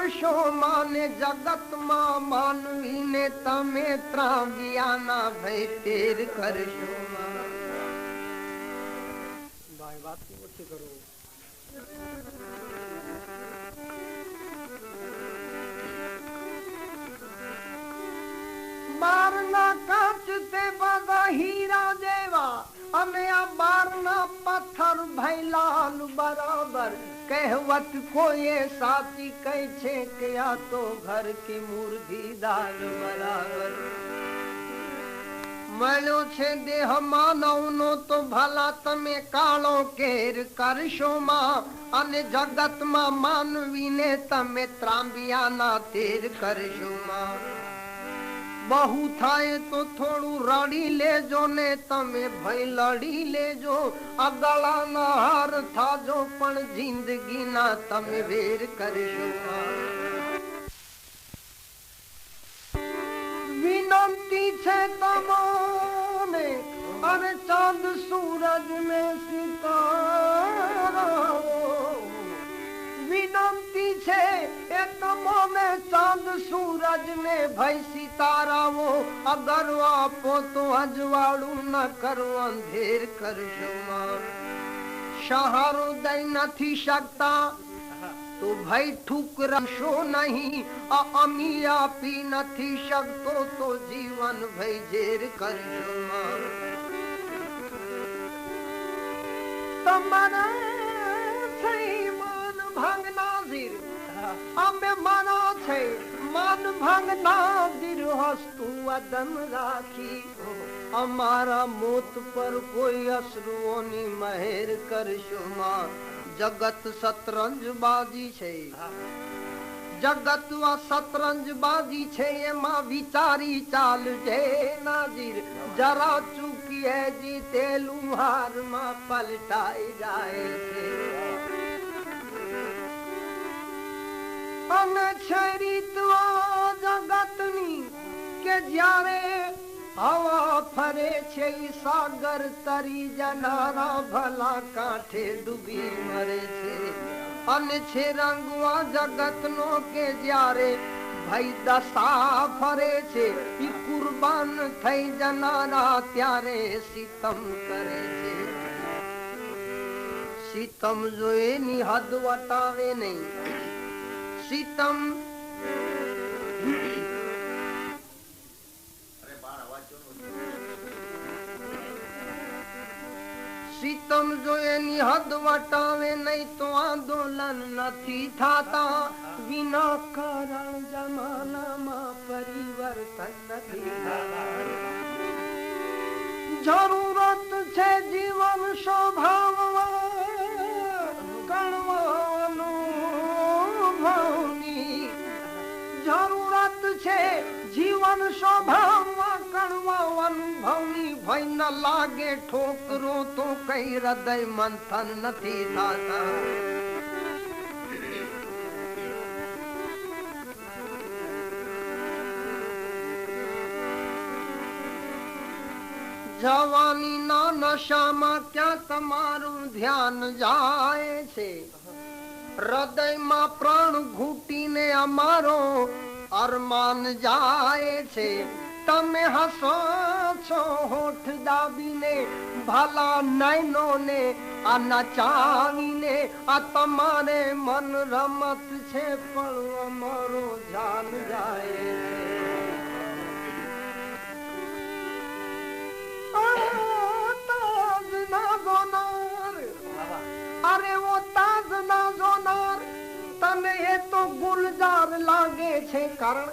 કરશો માને જગતમાં માનવીને તમે ત્રાવ્યાના ભય તેર કરશો ભાઈ વાત ઓછી કરો બારના કાચ તે બધા હીરા જેવા અને આ બારના પથ્થર ભૈલાલ બરાબર કહેવત કોઈ સાચી કહે છે કે આ તો ઘર કી મુર્દી દાલ બરાબર મળ્યો છે દેહ માનવનો તો ભલા તમે કાળો કેર કરશો માં અને જગતમાં માનવીને તમે ત્રાંબિયાના તેર કરશો માં બહુ થાય તો થોડું રડી લેજો ને તમે ભય લડી લેજો આ ગળાના હાર થાજો પણ જિંદગીના તમે વેર કરશો વિનંતી છે તમને અને ચાંદ સૂરજ ને સિતારા વિનંતી છે એ તમને ચાંદ સૂરજ ને ભય સિતારાઓ અગર આપો તો અજવાળું ન કરો અંધેર કરશો સહારો દઈ નથી શકતા તો ભાઈ ઠુકરાશો નહીં આ અમી આપી નથી શકતો તો જીવન ભય ઝેર કરશો તમારા ભાંગના ધીર અમે માનો છે મન ભાંગના ધીર હસ્તુ વદન રાખી અમારા મોત પર કોઈ અશ્રુઓની મહેર કરશો માં જગત શતરંજ બાજી છે જગત શતરંજ બાજી છે એમાં વિચારી ચાલજે નાજીર જરા ચૂકી જીતેલું હારમાં પલટાઈ જાય છે અને છે રીતો જગતની કે જ્યારે હવા ફરે છે સાગર તરી જનારા ભલા કાંઠે ડૂબી મરે છે અને છે રંગવા જગતનો કે જ્યારે ભાઈ દશા ફરે છે ઈ કુરબાન થઈ જનારા ત્યારે સિતમ કરે છે સિતમ જો એની હદ વટાવે નહીં સિતમ સિતમ જો એની હદ વટાવે નહીં તો આંદોલન નથી થતા વિના કારણ જમાનામાં પરિવર્તન નથી જરૂરત છે જીવન સ્વભાવમાં કણવાની જરૂરત છે જીવન સ્વભાવમાં કણવા અનુભવની ભય ન લાગે ઠોકરો તો કઈ હૃદય મંથન નથી થતા જવાની ના નશામાં ક્યાં તમારું ધ્યાન જાય છે હૃદયમાં પ્રાણ ઘૂંટીને અમારો અરમાન જાય છે તમે હસો છો હોઠ દાબીને ભલા નયનો ને આ નચાવીને આ તમારે મન રમત છે પણ અમારો જાન જાય અરે વો તાજ ના જોનાર તને એ તો ગુલજાર લાગે છે કારણ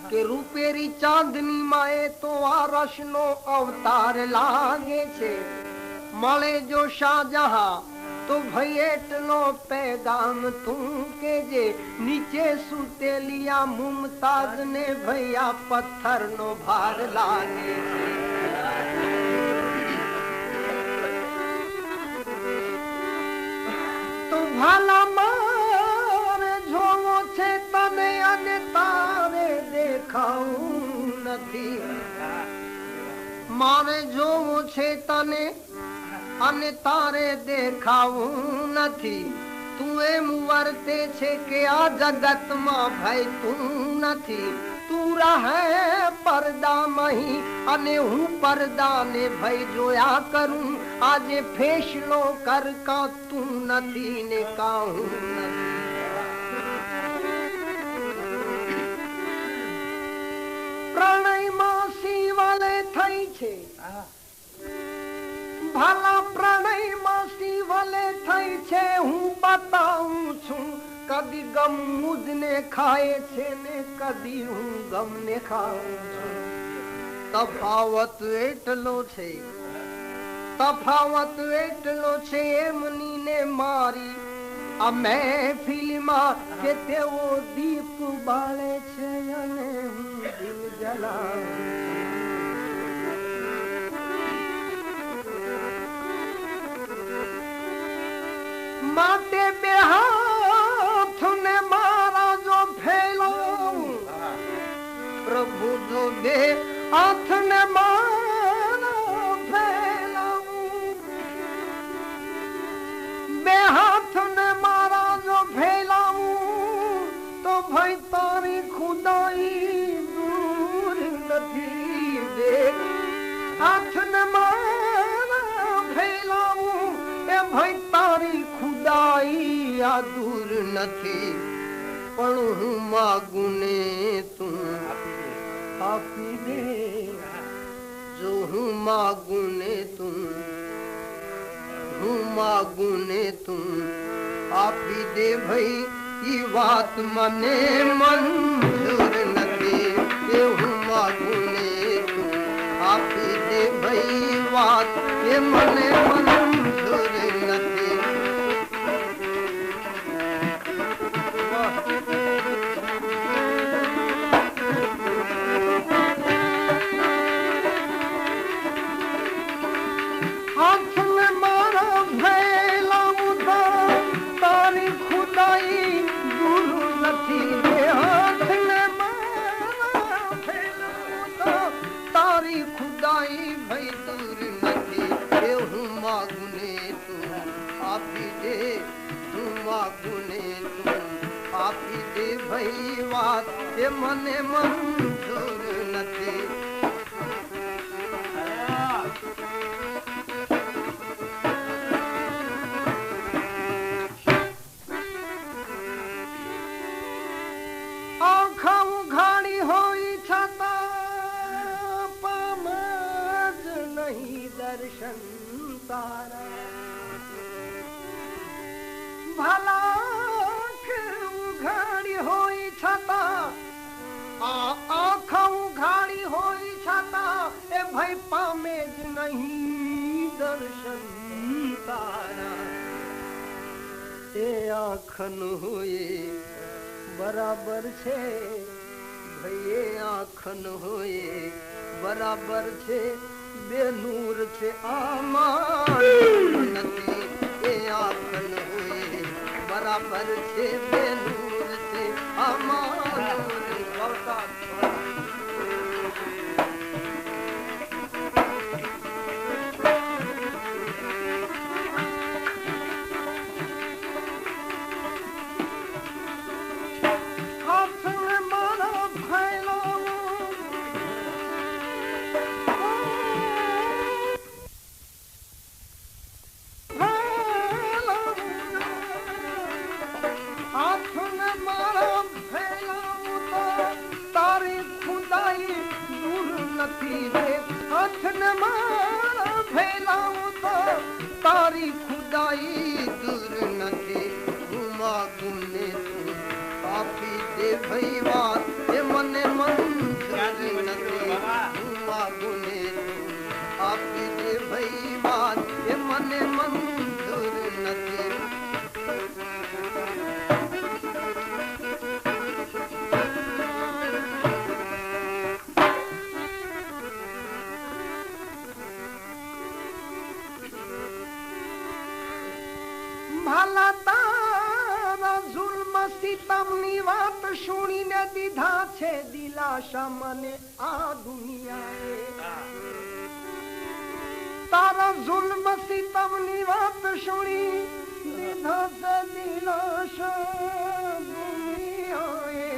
કે રૂપેરી ચાંદની માં એ તો આ રસ નો અવતાર લાગે છે મળે જો શાહજહાં તો ભૈયેટ નો પેગામ તું કેજે નીચે સુતેલિયા મુમતાજ ને ભૈયા પથ્થર નો ભાર લાગે છે ભલા મારે જોવો છે તને અને તારે દેખાવું નથી મારે જોવું છે તને અને તારે દેખાવું નથી તું એમ વર્તે છે કે આ જગતમાં ભાઈ તું નથી, તું રહે પડદામાં અને હું પડદાને ભાઈ જોયા કરું. આજે ફેસલો કર કા તું નથી ને કા હું નથી. પ્રણયમાં શિવાલય થઈ છે, ભલા પ્રણયમાં શિવાલય થઈ છે. હું બતાવું છું કદી ગમ મુજને ખાય છે ને કદી હું ગમને ખાઉં છું. તફાવત એટલો છે, તફાવત એટલો છે એમની ને મારી. આ મહેફિલમાં કે તેઓ દીપ બાળે છે અને હું દિલ જલાવું. માટે બે હાથ ને મારા જો ફેલાવું, પ્રભુ જો બે હાથ ને મારા ફેલાવું, બે હાથ ને મારા જો ફેલાવું તો ભાઈ તારી ખુદાઈ દૂર નથી. બે હાથ ને મારા ફેલાવું એ ભાઈ તારી ખુદાઈ આ દૂર નથી. પણ હું માગું ને તું આપી દે, જો હું માગું ને તું, હું માગું ને તું આપી દે ભાઈ. ઈ વાત મને મંજૂર નથી, એ હું માગું ને તું આપી દે ભાઈ. વાત એ મને મંજૂર નથી. હાથ ને મારા ફેલાવું તો તારી ખુદાઈ દૂર નથી. હાથ ને મારા ફેલાવું તો તારી ખુદાઈ ભાઈ દૂર નથી. એ હું માગું ને તું આપી દે, હું માગું ને તું આપી દે ભાઈ. વાત એ મને મંજૂર નથી. આંખા ઉઘાડી હોય છતાં પામ જ નહીં દર્શન તારા. ભલા ઉઘાડી હોય છતાં, આંખા ઉઘાડી હોય છતાં એ ભાઈ પામે જ નહીં દર્શન તારા. એ આંખનું હોય બરાબર છે ભાઈ, એ આંખન હોય બરાબર છે. બે નૂર છે આમાં નથી. એ આંખન હોય બરાબર છે, બે નૂર છે આમાં. તારી ખુદાઈ દૂર નથી. હું માગું ને તું આપી દે ભાઈ. વાત એ મને મંજૂર નથી. હું માગું ને તું આપી દે ભાઈ. વાત એ મને મંજૂર નથી. ભલા તારા જુલ્મ સિતમની વાત સુણીને દીધા છે દિલાશા મને આ દુનિયાએ. તારા જુલ્મ સિતમની વાત સુણી દીધા છે દિલાશા दुनियाए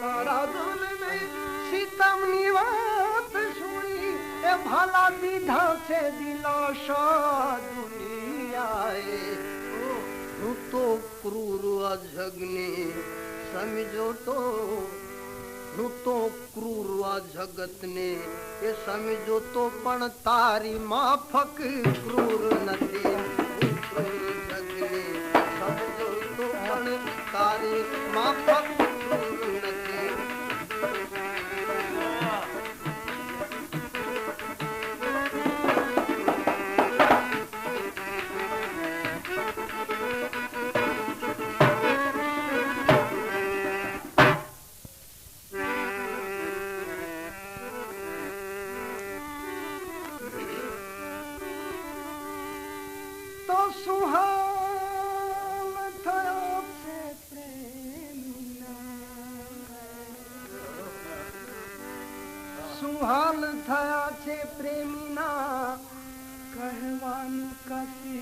तारा दिल में सितमनी बात सुनी ए भला दीधा से दिलाशा दुनियाए तो क्रूर अजगने समझो तो क्रूर जगत ने ये समझो तो पण तारी माफक क्रूर नथी जगने समझो तो पण तारी माफक क्रूर नथी सुहाल थया छे प्रेमीना सुहाल थया छे प्रेमीना कहवानी कसी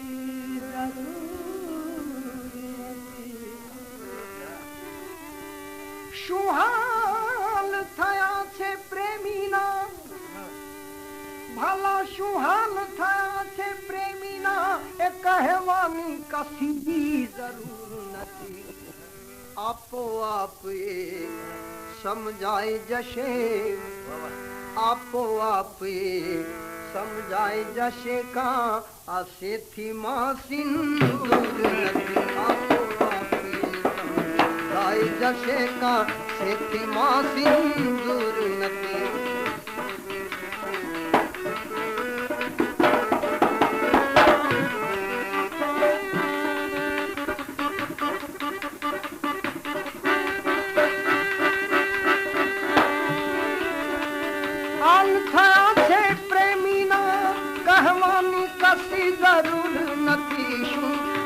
सुहाल थया छे प्रेमीना भला सुहाल थया छे प्रेमीना ए कहवानी कसी भी जरूर नथी आपो आप ये समझाए जशे आपो आप ये समझाए जशे का आसे थी मां सिंदूर नथी आपो आप ये समझाए जशे का से थी मां सिंदूर नथी कहवानी कसी जरूर नथी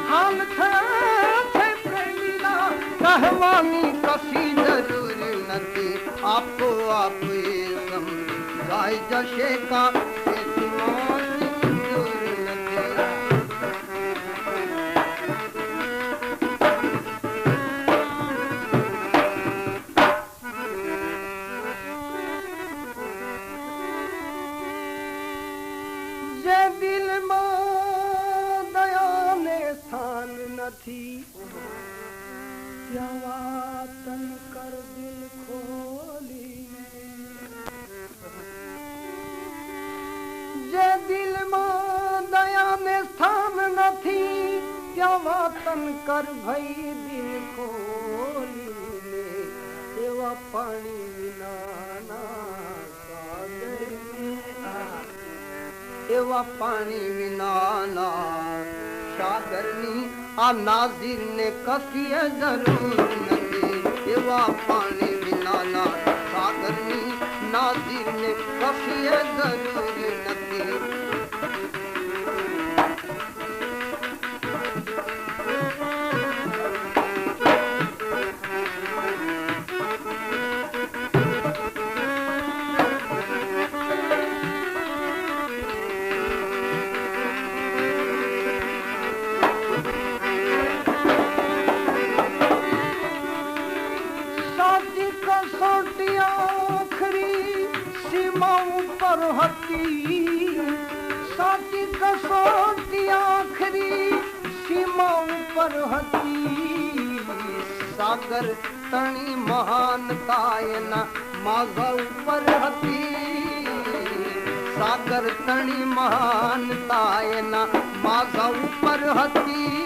हाल थे प्रेमीना कहवानी कसी जरूर नथी आपो आप ये समझाए जशे का दिल में दया ने स्थान नथी वातन कर दिल खोली जे दिल में दया ने स्थान नथी वातन कर भई दिल खोली एवा पानी विना एवा पानी विना ना सागरनी आ नाजिर ने कसी जरूर नथी एवा पानी विना ना सागरनी नाजिर ने कसी जरूर नथी पर हती साची कसौटी आखरी सीमाओं पर हती सागर तणी महानताए न माजा ऊपर हती सागर तणी महानताए न माजा ऊपर हती